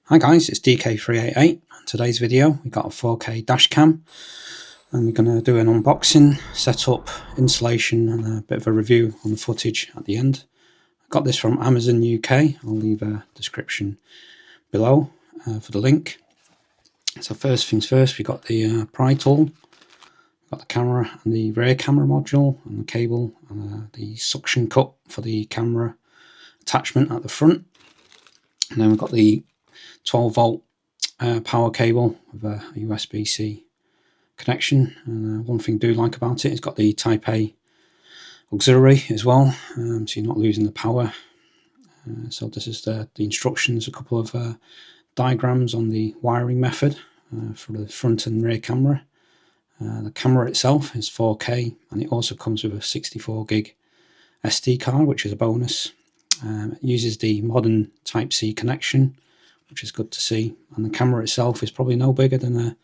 Hi guys, it's DK388. Today's video we got a 4K dash cam and we're going to do an unboxing, setup, installation and a bit of a review on the footage at the end. I got this from Amazon UK. I'll leave a description below for the link. So first things first, we got the pry tool, got the camera and the rear camera module and the cable and the suction cup for the camera attachment at the front. And then we've got the 12 volt power cable with a USB-C connection. And one thing I do like about it, it's got the Type A auxiliary as well, so you're not losing the power. So this is the instructions, a couple of diagrams on the wiring method for the front and rear camera. The camera itself is 4K and it also comes with a 64 gig SD card, which is a bonus. It uses the modern Type-C connection, which is good to see, and the camera itself is probably no bigger than a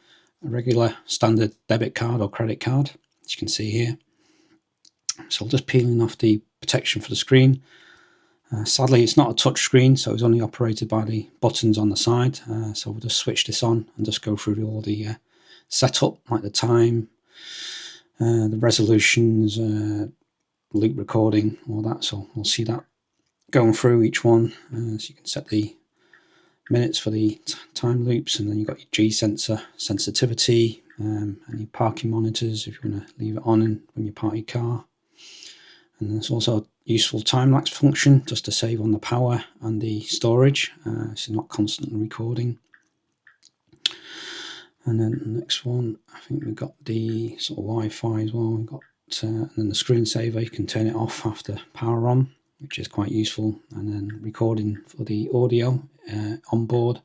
regular standard debit card or credit card, as you can see here. So just peeling off the protection for the screen. Sadly it's not a touch screen, so it's only operated by the buttons on the side, so we'll just switch this on and just go through all the setup, like the time, the resolutions, loop recording, all that. So we'll see that going through each one. So you can set the minutes for the time loops, and then you've got your G sensor sensitivity, and your parking monitors if you want to leave it on when you park your car. And there's also a useful time-lapse function just to save on the power and the storage, so you're not constantly recording. And then the next one, I think we've got the sort of Wi-Fi as well. We've got and then the screensaver, you can turn it off after power on, which is quite useful. And then recording for the audio on board,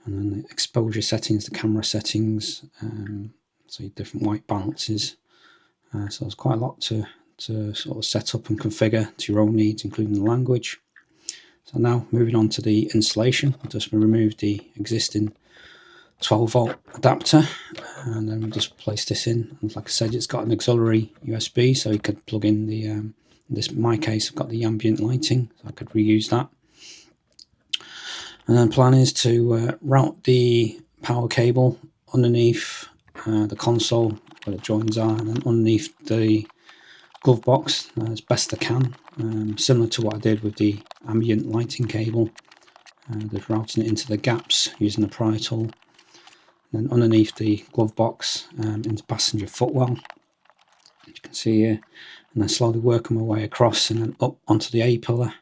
and then the exposure settings, the camera settings, so your different white balances. So there's quite a lot to sort of set up and configure to your own needs, including the language. So now moving on to the installation, I'll just remove the existing 12 volt adapter, and then we'll just place this in. And like I said, it's got an auxiliary USB, so you could plug in the in my case I've got the ambient lighting, so I could reuse that. And then plan is to route the power cable underneath the console where the joins are, and then underneath the glove box as best I can, similar to what I did with the ambient lighting cable, just routing it into the gaps using the pry tool. And then underneath the glove box into passenger footwell, as you can see here, and then slowly working my way across and then up onto the A-pillar,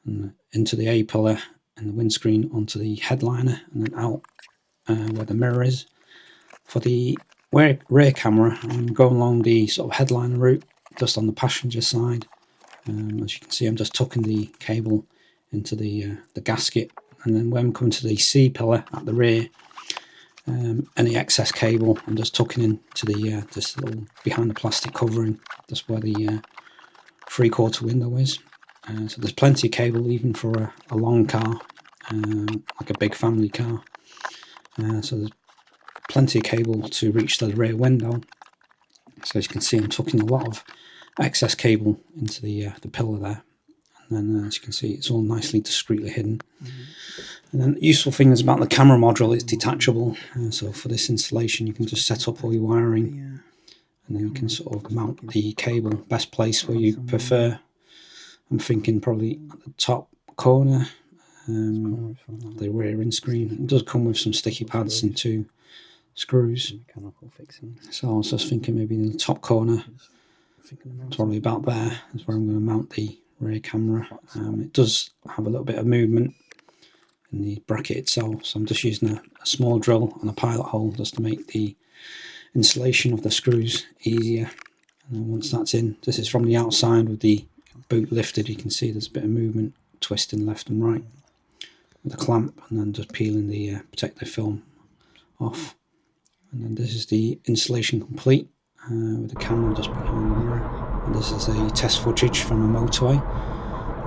and into the A-pillar and the windscreen onto the headliner, and then out where the mirror is. For the rear camera, I'm going along the sort of headliner route, just on the passenger side. As you can see, I'm just tucking the cable into the gasket, and then when I'm coming to the C-pillar at the rear, any excess cable I'm just tucking into the this little behind the plastic covering, just where the 3/4 window is. So there's plenty of cable even for a long car, like a big family car. So there's plenty of cable to reach the rear window. So as you can see, I'm tucking a lot of excess cable into the pillar there. And then as you can see, it's all nicely discreetly hidden. And then the useful thing is about the camera module, it's detachable. So for this installation, you can just set up all your wiring, and then you can sort of mount the cable best place where you prefer. I'm thinking probably at the top corner, the rear windscreen. It does come with some sticky pads and 2 screws. So I was just thinking maybe in the top corner, probably about there, is where I'm going to mount the rear camera. It does have a little bit of movement in the bracket itself, so I'm just using a small drill and a pilot hole just to make the installation of the screws easier. And then once that's in, this is from the outside with the boot lifted, you can see there's a bit of movement, twisting left and right with the clamp, and then just peeling the protective film off. And then this is the installation complete, with the camera just behind the mirror. And this is a test footage from a motorway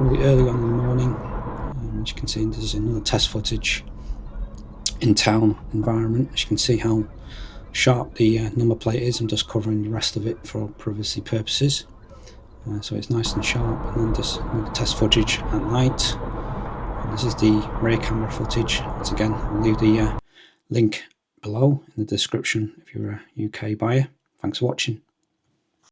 really early on in the morning. As you can see, this is another test footage in town environment. As you can see how sharp the number plate is. I'm just covering the rest of it for privacy purposes, so it's nice and sharp. And then just the test footage at night, This is the rear camera footage. Once again, I'll leave the link below in the description if you're a UK buyer. Thanks for watching.